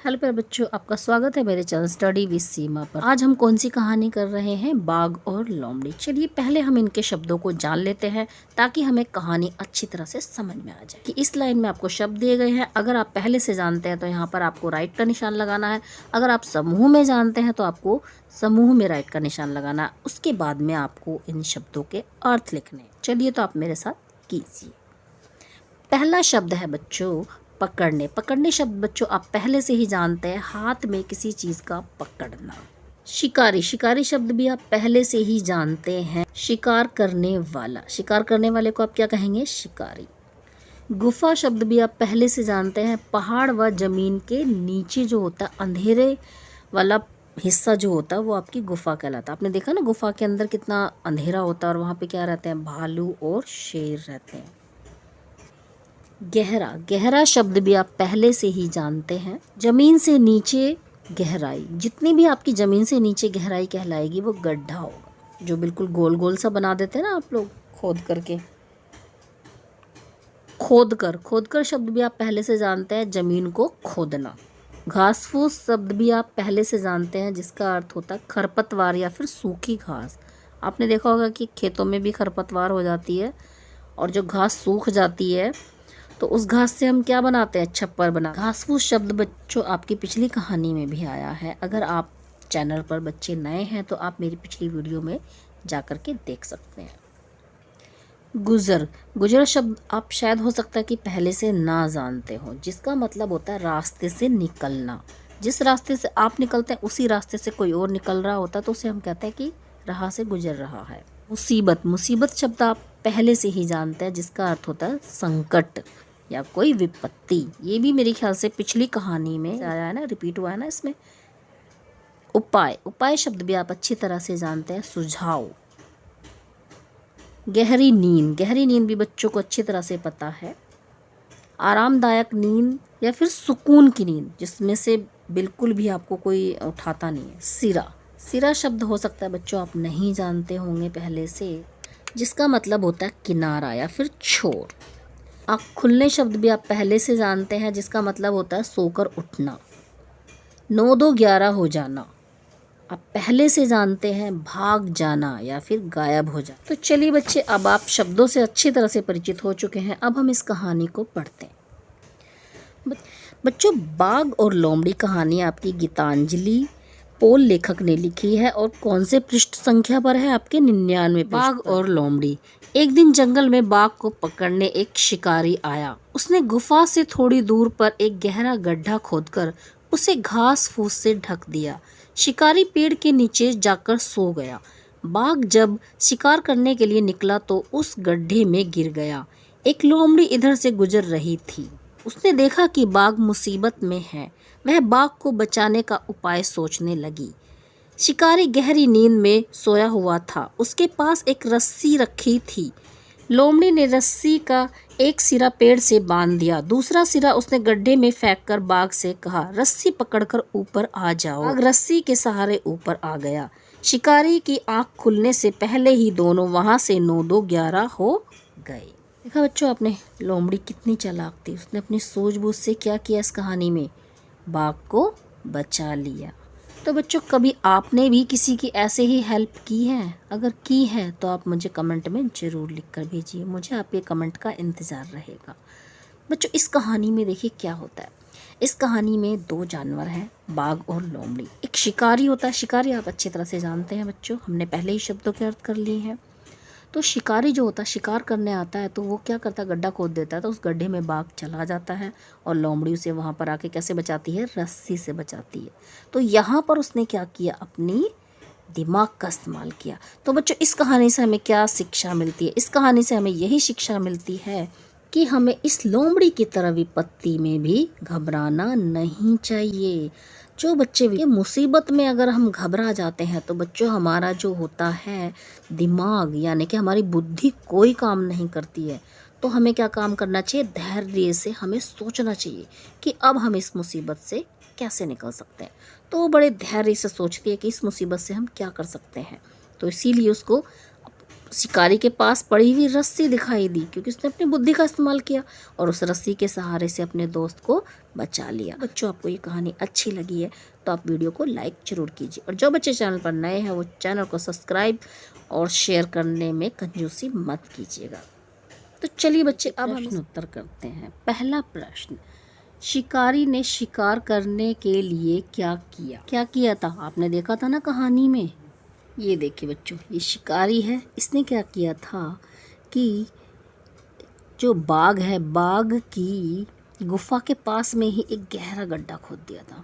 Hello प्यारे बच्चों, आपका स्वागत है मेरे चैनल स्टडी विद सीमा पर। आज हम कौन सी कहानी कर रहे हैं? बाघ और लोमड़ी। चलिए पहले हम इनके शब्दों को जान लेते हैं ताकि हमें कहानी अच्छी तरह से समझ में आ जाए। कि इस लाइन में आपको शब्द दिए गए हैं, अगर आप पहले से जानते हैं तो यहाँ पर आपको राइट का निशान लगाना है। अगर आप समूह में जानते हैं तो आपको समूह में राइट का निशान लगाना है। उसके बाद में आपको इन शब्दों के अर्थ लिखने। चलिए तो आप मेरे साथ कीजिए। पहला शब्द है बच्चों पकड़ने। पकड़ने शब्द बच्चों आप पहले से ही जानते हैं, हाथ में किसी चीज का पकड़ना। शिकारी। शिकारी शब्द भी आप पहले से ही जानते हैं, शिकार करने वाला। शिकार करने वाले को आप क्या कहेंगे? शिकारी। गुफा शब्द भी आप पहले से जानते हैं, पहाड़ व जमीन के नीचे जो होता है अंधेरे वाला हिस्सा जो होता है वो आपकी गुफा कहलाता है। आपने देखा ना गुफा के अंदर कितना अंधेरा होता है और वहाँ पे क्या रहते हैं? भालू और शेर रहते हैं। गहरा। गहरा शब्द भी आप पहले से ही जानते हैं, जमीन से नीचे गहराई। जितनी भी आपकी जमीन से नीचे गहराई कहलाएगी वो गड्ढा होगा, जो बिल्कुल गोल गोल सा बना देते हैं ना आप लोग खोद करके। खोद कर शब्द भी आप पहले से जानते हैं, जमीन को खोदना। घास फूस शब्द भी आप पहले से जानते हैं, जिसका अर्थ होता है खरपतवार या फिर सूखी घास। आपने देखा होगा कि खेतों में भी खरपतवार हो जाती है और जो घास सूख जाती है तो उस घास से हम क्या बनाते हैं? छप्पर बना। घास फूस शब्द बच्चों आपकी पिछली कहानी में भी आया है। अगर आप चैनल पर बच्चे नए हैं तो आप मेरी पिछली वीडियो में जा कर के देख सकते हैं। गुजर। गुजर शब्द आप शायद हो सकता है कि पहले से ना जानते हो, जिसका मतलब होता है रास्ते से निकलना। जिस रास्ते से आप निकलते हैं उसी रास्ते से कोई और निकल रहा होता है तो उसे हम कहते हैं कि राह से गुजर रहा है। मुसीबत। मुसीबत शब्द आप पहले से ही जानते हैं, जिसका अर्थ होता है संकट या कोई विपत्ति। ये भी मेरे ख्याल से पिछली कहानी में आया है ना, रिपीट हुआ है ना इसमें। उपाय। उपाय शब्द भी आप अच्छी तरह से जानते हैं, सुझाव। गहरी नींद। गहरी नींद भी बच्चों को अच्छी तरह से पता है, आरामदायक नींद या फिर सुकून की नींद, जिसमें से बिल्कुल भी आपको कोई उठाता नहीं है। सिरा। सिरा शब्द हो सकता है बच्चों आप नहीं जानते होंगे पहले से, जिसका मतलब होता है किनारा या फिर छोर। आँख खुलने शब्द भी आप पहले से जानते हैं, जिसका मतलब होता है सोकर उठना। 9-2-11 हो जाना आप पहले से जानते हैं, भाग जाना या फिर गायब हो जाना। तो चलिए बच्चे, अब आप शब्दों से अच्छी तरह से परिचित हो चुके हैं। अब हम इस कहानी को पढ़ते हैं। बच्चों, बाघ और लोमड़ी कहानी आपकी गीतांजलि पोल लेखक ने लिखी है और कौन से पृष्ठ संख्या पर है? आपके 99। बाघ और लोमड़ी। एक दिन जंगल में बाघ को पकड़ने एक शिकारी आया। उसने गुफा से थोड़ी दूर पर एक गहरा गड्ढा खोदकर उसे घास फूस से ढक दिया। शिकारी पेड़ के नीचे जाकर सो गया। बाघ जब शिकार करने के लिए निकला तो उस गड्ढे में गिर गया। एक लोमड़ी इधर से गुजर रही थी। उसने देखा कि बाघ मुसीबत में है। वह बाघ को बचाने का उपाय सोचने लगी। शिकारी गहरी नींद में सोया हुआ था। उसके पास एक रस्सी रखी थी। लोमड़ी ने रस्सी का एक सिरा पेड़ से बांध दिया, दूसरा सिरा उसने गड्ढे में फेंककर बाघ से कहा, रस्सी पकड़कर ऊपर आ जाओ। बाघ रस्सी के सहारे ऊपर आ गया। शिकारी की आंख खुलने से पहले ही दोनों वहां से 9-2-11 हो गए। देखा बच्चों आपने, लोमड़ी कितनी चालाक थी। उसने अपनी सूझबूझ से क्या किया? इस कहानी में बाघ को बचा लिया। तो बच्चों, कभी आपने भी किसी की ऐसे ही हेल्प की है? अगर की है तो आप मुझे कमेंट में ज़रूर लिख कर भेजिए, मुझे आपके कमेंट का इंतज़ार रहेगा। बच्चों, इस कहानी में देखिए क्या होता है। इस कहानी में 2 जानवर हैं, बाघ और लोमड़ी। एक शिकारी होता है। शिकारी आप अच्छी तरह से जानते हैं बच्चों, हमने पहले ही शब्दों के अर्थ कर लिए हैं। तो शिकारी जो होता है, शिकार करने आता है तो वो क्या करता है? गड्ढा खोद देता है। तो उस गड्ढे में बाघ चला जाता है और लोमड़ी उसे वहाँ पर आके कैसे बचाती है? रस्सी से बचाती है। तो यहाँ पर उसने क्या किया? अपनी दिमाग का इस्तेमाल किया। तो बच्चों, इस कहानी से हमें क्या शिक्षा मिलती है? इस कहानी से हमें यही शिक्षा मिलती है कि हमें इस लोमड़ी की तरह विपत्ति में भी घबराना नहीं चाहिए। जो बच्चे भी मुसीबत में अगर हम घबरा जाते हैं तो बच्चों हमारा जो होता है दिमाग, यानी कि हमारी बुद्धि कोई काम नहीं करती है। तो हमें क्या काम करना चाहिए? धैर्य से हमें सोचना चाहिए कि अब हम इस मुसीबत से कैसे निकल सकते हैं। तो वो बड़े धैर्य से सोचती है कि इस मुसीबत से हम क्या कर सकते हैं। तो इसीलिए उसको शिकारी के पास पड़ी हुई रस्सी दिखाई दी, क्योंकि उसने अपनी बुद्धि का इस्तेमाल किया और उस रस्सी के सहारे से अपने दोस्त को बचा लिया। बच्चों, आपको ये कहानी अच्छी लगी है तो आप वीडियो को लाइक जरूर कीजिए, और जो बच्चे चैनल पर नए हैं वो चैनल को सब्सक्राइब और शेयर करने में कंजूसी मत कीजिएगा। तो चलिए बच्चे, अब हम उत्तर करते हैं। पहला प्रश्न, शिकारी ने शिकार करने के लिए क्या किया था? आपने देखा था ना कहानी में। ये देखिए बच्चों, ये शिकारी है, इसने क्या किया था कि जो बाघ है, बाघ की गुफा के पास में ही एक गहरा गड्ढा खोद दिया था,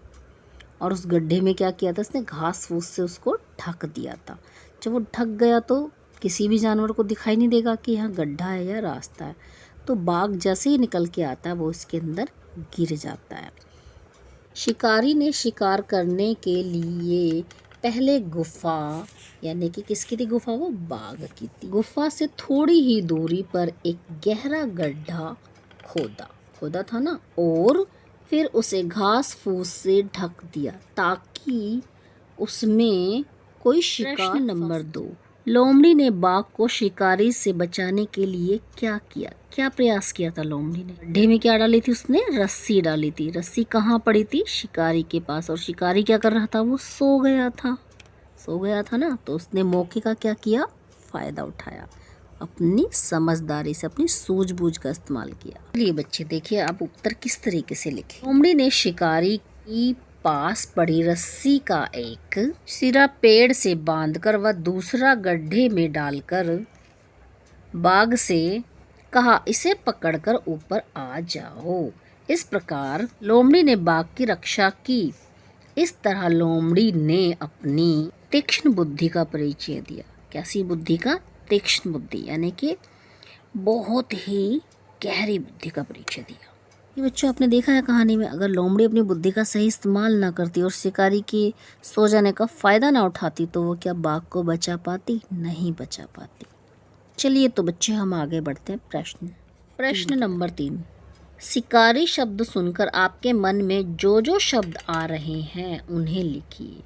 और उस गड्ढे में क्या किया था, इसने घास फूस से उसको ढक दिया था। जब वो ढक गया तो किसी भी जानवर को दिखाई नहीं देगा कि यहाँ गड्ढा है या रास्ता है, तो बाघ जैसे ही निकल के आता है वो इसके अंदर गिर जाता है। शिकारी ने शिकार करने के लिए पहले गुफा, यानी कि किसकी थी गुफा? वो बाघ की थी। गुफा से थोड़ी ही दूरी पर एक गहरा गड्ढा खोदा था ना, और फिर उसे घास फूस से ढक दिया ताकि उसमें कोई शिकार। नंबर 2, लोमड़ी ने बाघ को शिकारी से बचाने के लिए क्या किया? क्या प्रयास किया था लोमड़ी ने? गड्ढे में क्या डाली थी उसने? रस्सी डाली थी। रस्सी कहाँ पड़ी थी? शिकारी के पास। और शिकारी क्या कर रहा था? वो सो गया था ना, तो उसने मौके का क्या किया? फायदा उठाया, अपनी समझदारी से, अपनी सूझबूझ का इस्तेमाल किया। चलिए बच्चे देखिए आप उत्तर किस तरीके से लिखे। लोमड़ी ने शिकारी की पास पड़ी रस्सी का एक सिरा पेड़ से बांधकर व दूसरा गड्ढे में डालकर बाघ से कहा, इसे पकड़कर ऊपर आ जाओ। इस प्रकार लोमड़ी ने बाघ की रक्षा की। इस तरह लोमड़ी ने अपनी तीक्ष्ण बुद्धि का परिचय दिया। कैसी बुद्धि का? तीक्ष्ण बुद्धि, यानी कि बहुत ही गहरी बुद्धि का परिचय दिया। ये बच्चों आपने देखा है कहानी में, अगर लोमड़ी अपनी बुद्धि का सही इस्तेमाल ना करती और शिकारी के सो जाने का फ़ायदा ना उठाती तो वो क्या बाघ को बचा पाती? नहीं बचा पाती। चलिए तो बच्चे हम आगे बढ़ते हैं। प्रश्न नंबर 3, शिकारी शब्द सुनकर आपके मन में जो जो शब्द आ रहे हैं उन्हें लिखिए।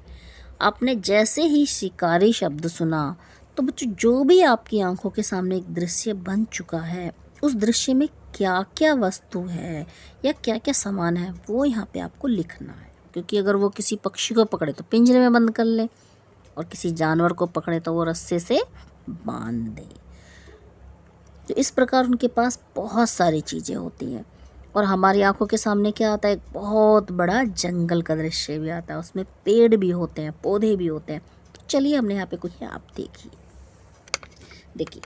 आपने जैसे ही शिकारी शब्द सुना तो बच्चों जो भी आपकी आंखों के सामने एक दृश्य बन चुका है, उस दृश्य में क्या क्या वस्तु है या क्या क्या सामान है वो यहाँ पे आपको लिखना है। क्योंकि अगर वो किसी पक्षी को पकड़े तो पिंजरे में बंद कर ले, और किसी जानवर को पकड़े तो वो रस्से से बांध दे। तो इस प्रकार उनके पास बहुत सारी चीज़ें होती हैं, और हमारी आंखों के सामने क्या आता है? एक बहुत बड़ा जंगल का दृश्य भी आता है, उसमें पेड़ भी होते हैं, पौधे भी होते हैं। तो चलिए हमने यहाँ पे कुछ, आप देखिए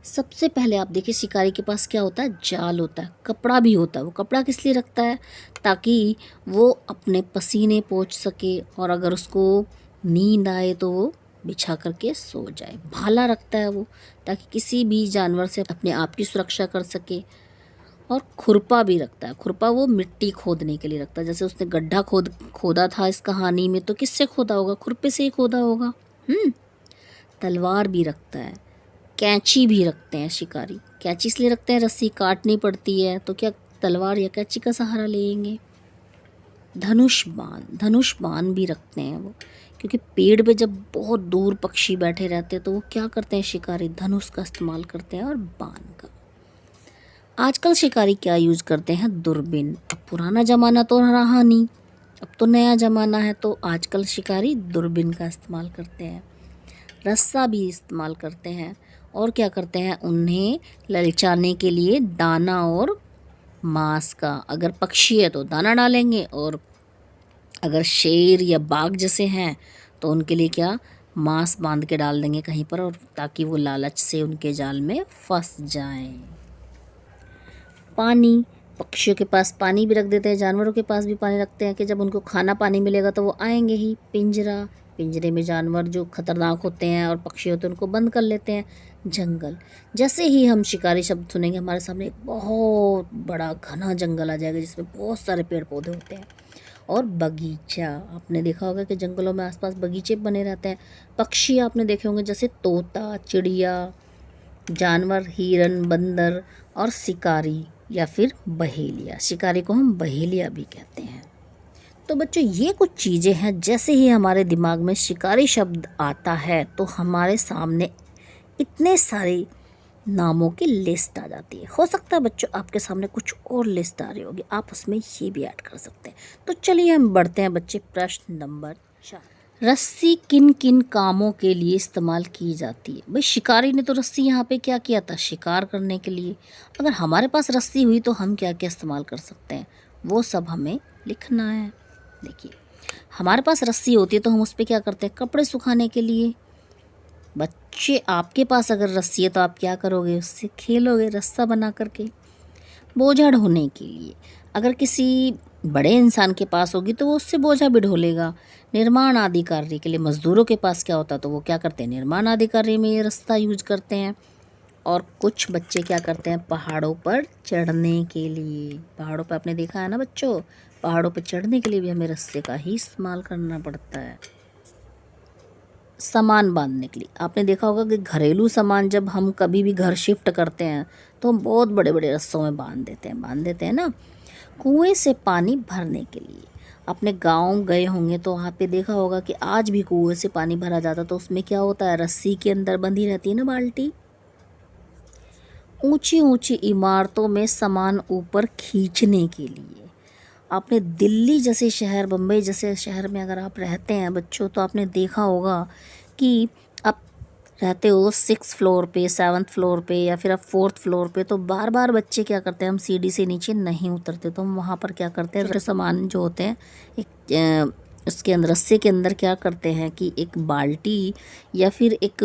सबसे पहले आप देखिए शिकारी के पास क्या होता है? जाल होता है, कपड़ा भी होता है। वो कपड़ा किस लिए रखता है? ताकि वो अपने पसीने पोंछ सके, और अगर उसको नींद आए तो वो बिछा करके सो जाए। भाला रखता है वो, ताकि किसी भी जानवर से अपने आप की सुरक्षा कर सके। और खुरपा भी रखता है। खुरपा वो मिट्टी खोदने के लिए रखता है। जैसे उसने गड्ढा खोदा था इस कहानी में, तो किससे खोदा होगा? खुरपे से ही खोदा होगा। तलवार भी रखता है, कैंची भी रखते हैं शिकारी। कैंची इसलिए रखते हैं, रस्सी काटनी पड़ती है, तो क्या तलवार या कैंची का सहारा लेंगे। धनुष बाण भी रखते हैं वो, क्योंकि पेड़ पे जब बहुत दूर पक्षी बैठे रहते हैं तो वो क्या करते हैं शिकारी? धनुष का इस्तेमाल करते हैं और बाण का। आजकल शिकारी क्या यूज़ करते हैं? दूरबीन। अब पुराना ज़माना तो रहा नहीं, अब तो नया ज़माना है, तो आजकल शिकारी दूरबीन का इस्तेमाल करते हैं। रस्सा भी इस्तेमाल करते हैं, और क्या करते हैं? उन्हें ललचाने के लिए दाना और मांस का। अगर पक्षी है तो दाना डालेंगे, और अगर शेर या बाघ जैसे हैं तो उनके लिए क्या? मांस बांध के डाल देंगे कहीं पर, और ताकि वो लालच से उनके जाल में फंस जाएं। पानी, पक्षियों के पास पानी भी रख देते हैं, जानवरों के पास भी पानी रखते हैं कि जब उनको खाना पानी मिलेगा तो वो आएंगे ही। पिंजरे में जानवर जो खतरनाक होते हैं और पक्षी होते हैं उनको बंद कर लेते हैं। जंगल, जैसे ही हम शिकारी शब्द सुनेंगे हमारे सामने एक बहुत बड़ा घना जंगल आ जाएगा जिसमें बहुत सारे पेड़ पौधे होते हैं। और बगीचा, आपने देखा होगा कि जंगलों में आसपास बगीचे बने रहते हैं। पक्षी आपने देखे होंगे, जैसे तोता, चिड़िया, जानवर, हिरन, बंदर, और शिकारी या फिर बहेलिया। शिकारी को हम बहेलिया भी कहते हैं। तो बच्चों ये कुछ चीज़ें हैं, जैसे ही हमारे दिमाग में शिकारी शब्द आता है तो हमारे सामने इतने सारे नामों की लिस्ट आ जाती है। हो सकता है बच्चों आपके सामने कुछ और लिस्ट आ रही होगी, आप उसमें ये भी ऐड कर सकते हैं। तो चलिए हम बढ़ते हैं बच्चे प्रश्न नंबर 4। रस्सी किन किन कामों के लिए इस्तेमाल की जाती है? भाई शिकारी ने तो रस्सी यहाँ पे क्या किया था, शिकार करने के लिए। अगर हमारे पास रस्सी हुई तो हम क्या क्या इस्तेमाल कर सकते हैं, वो सब हमें लिखना है। देखिए हमारे पास रस्सी होती है तो हम उस पर क्या करते हैं, कपड़े सुखाने के लिए। बच्चे आपके पास अगर रस्सी है तो आप क्या करोगे, उससे खेलोगे रस्सा बना करके। बोझा ढोने के लिए, अगर किसी बड़े इंसान के पास होगी तो वो उससे बोझा भी ढो लेगा। निर्माण आदि कार्य के लिए मजदूरों के पास क्या होता तो वो क्या करते हैं, निर्माण आदि कार्य में ये रास्ता यूज करते हैं। और कुछ बच्चे क्या करते हैं, पहाड़ों पर चढ़ने के लिए। पहाड़ों पर आपने देखा है ना बच्चों, पहाड़ों पर चढ़ने के लिए भी हमें रस्से का ही इस्तेमाल करना पड़ता है। सामान बांधने के लिए, आपने देखा होगा कि घरेलू सामान जब हम कभी भी घर शिफ्ट करते हैं तो हम बहुत बड़े बड़े रस्सों में बांध देते हैं ना। कुएं से पानी भरने के लिए, अपने गांव गए होंगे तो वहाँ पे देखा होगा कि आज भी कुएं से पानी भरा जाता तो उसमें क्या होता है, रस्सी के अंदर बंधी रहती है ना बाल्टी। ऊंची ऊंची इमारतों में सामान ऊपर खींचने के लिए, आपने दिल्ली जैसे शहर, बम्बई जैसे शहर में अगर आप रहते हैं बच्चों तो आपने देखा होगा कि आप रहते हो 6th फ्लोर पे, 7th फ्लोर पे या फिर आप 4th फ्लोर पे, तो बार बार बच्चे क्या करते हैं, हम सीढ़ी से नीचे नहीं उतरते तो हम वहाँ पर क्या करते हैं, सामान जो होते हैं एक उसके अंदर रस्से के अंदर क्या करते हैं कि एक बाल्टी या फिर एक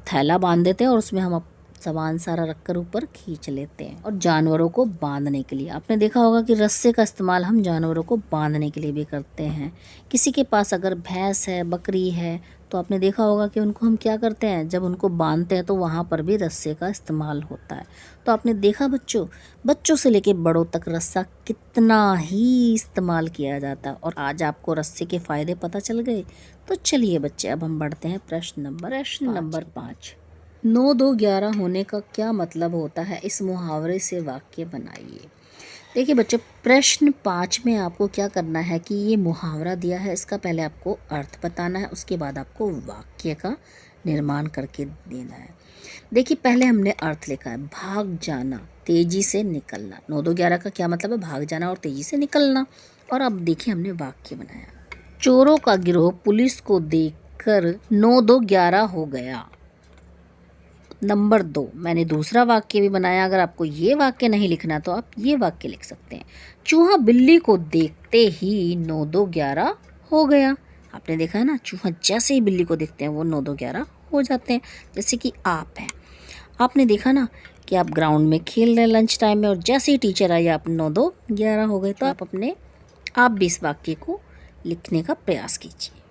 थैला बांध देते हैं और उसमें हम सामान सारा रखकर ऊपर खींच लेते हैं। और जानवरों को बांधने के लिए, आपने देखा होगा कि रस्से का इस्तेमाल हम जानवरों को बांधने के लिए भी करते हैं। किसी के पास अगर भैंस है, बकरी है, तो आपने देखा होगा कि उनको हम क्या करते हैं, जब उनको बांधते हैं तो वहाँ पर भी रस्से का इस्तेमाल होता है। तो आपने देखा बच्चों से लेके बड़ों तक रस्सा कितना ही इस्तेमाल किया जाता है। और आज आपको रस्से के फ़ायदे पता चल गए। तो चलिए बच्चे अब हम बढ़ते हैं प्रश्न नंबर 5। 9 2 11 होने का क्या मतलब होता है, इस मुहावरे से वाक्य बनाइए। देखिए बच्चों प्रश्न 5 में आपको क्या करना है कि ये मुहावरा दिया है, इसका पहले आपको अर्थ बताना है, उसके बाद आपको वाक्य का निर्माण करके देना है। देखिए पहले हमने अर्थ लिखा है, भाग जाना, तेजी से निकलना। 9 2 11 का क्या मतलब है, भाग जाना और तेजी से निकलना। और अब देखिए हमने वाक्य बनाया, चोरों का गिरोह पुलिस को देखकर 9 2 11 हो गया। नंबर 2 मैंने दूसरा वाक्य भी बनाया, अगर आपको ये वाक्य नहीं लिखना तो आप ये वाक्य लिख सकते हैं, चूहा बिल्ली को देखते ही 9 2 11 हो गया। आपने देखा है ना, चूहा जैसे ही बिल्ली को देखते हैं वो 9 2 11 हो जाते हैं। जैसे कि आप हैं, आपने देखा ना कि आप ग्राउंड में खेल रहे हैं लंच टाइम में और जैसे ही टीचर आई आप 9 2 11 हो गए। तो आप भी इस वाक्य को लिखने का प्रयास कीजिए।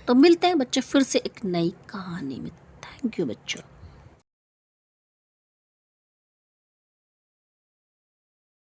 तो मिलते हैं बच्चे फिर से एक नई कहानी में। थैंक यू बच्चों।